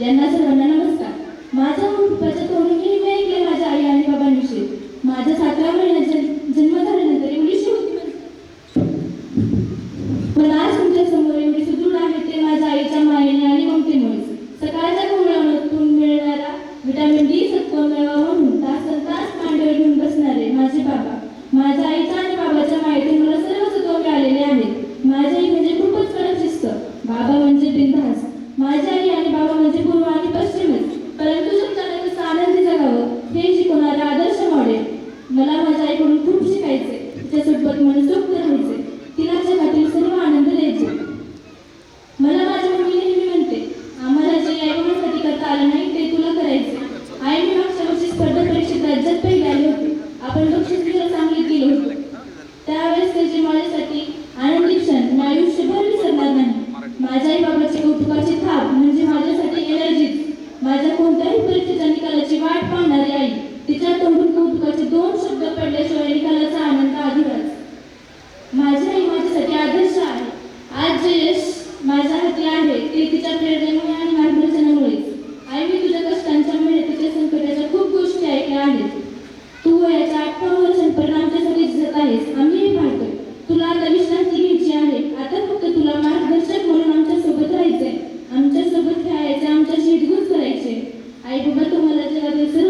यांना सर्वांना नमस्कार. माझ्या पप्पाच्या तोंडून मी ऐकले माझ्या आई आणि बाबांविषयी. माझ्या 7व्या महिन्यात जन्म झाल्यानंतर एवढीशी होती, पण आज तुमच्या समोर एवढी सुदृढ आहे ते माझ्या आईच्या मायेने आणि ममतेमुळेच. सकाळच्या कोवळ्यातून मिळणारा व्हिटॅमिन डी सत्व मिळावा म्हणून तास मांडीवर घेऊन बसणारे माझे बाबा. माझ्या आईच्या आणि बाबाच्या मायेतून मला सर्व सत्व मिळालेले आहेत. माझी आई म्हणजे खूपच कडक शिस्त, बाबा म्हणजे बिनधास्त. माझी आई आणि बाबा म्हणजे पूर्व आणि पश्चिमच, परंतु जगताना कसं आनंदी जगावं हे शिकवणारे आदर्श मॉडेल. मला माझ्या आईकडून खूप शिकायचे. तिच्यासोबत मनसोक्त राहायचे, तिला जगातील सर्व आनंद द्यायचे. मला माझ्या मम्मी नेहमी म्हणते, आम्हाला जे आई-बाबांसाठी करता आलं नाही ते तुला करायचे. आईने मागच्या वर्षी स्पर्धा परीक्षेत राज्यात पहिले आले होते. आपण बक्षीस तिला सांगितलं दिलं होतं. त्यावेळेस त्याचे माझ्यासाठी आनंदी क्षण मी आयुष्यभर विसरणार नाही. माझ्या आई बाबाची कौतुकाची थाप म्हणजे माझ्यासाठी एनर्जीच. माझ्या कोणत्याही परीक्षेच्या निकालाची वाट पाहणारी आई. तिच्या तोंडून कौतुकाचे 2 शब्द पडल्याशिवाय निकालाचा आनंद अधुराच. माझी आई माझ्यासाठी आदर्श आहे. आज जे यश माझ्या हाती आहे ते तिच्या प्रेरणेमुळे आणि मार्गदर्शनामुळेच. आई, मी तुझ्या कष्टांच्या मेहनतीच्या संकटाच्या खूप गोष्टी ऐकल्या आहेत. तू वयाच्या 58 वर्षांपर्यंत आमच्यासाठी जगत आहेस, आम्हीही पाहतोय. तुला आता विश्रांती घ्यायची आहे. आता फक्त तुला मार्गदर्शक म्हणून आमच्यासोबत राहायचंय, आमच्यासोबत खेळायचे, आमच्याशी हितगुज करायचे. आई बाबा तुम्हाला जगातील सर्व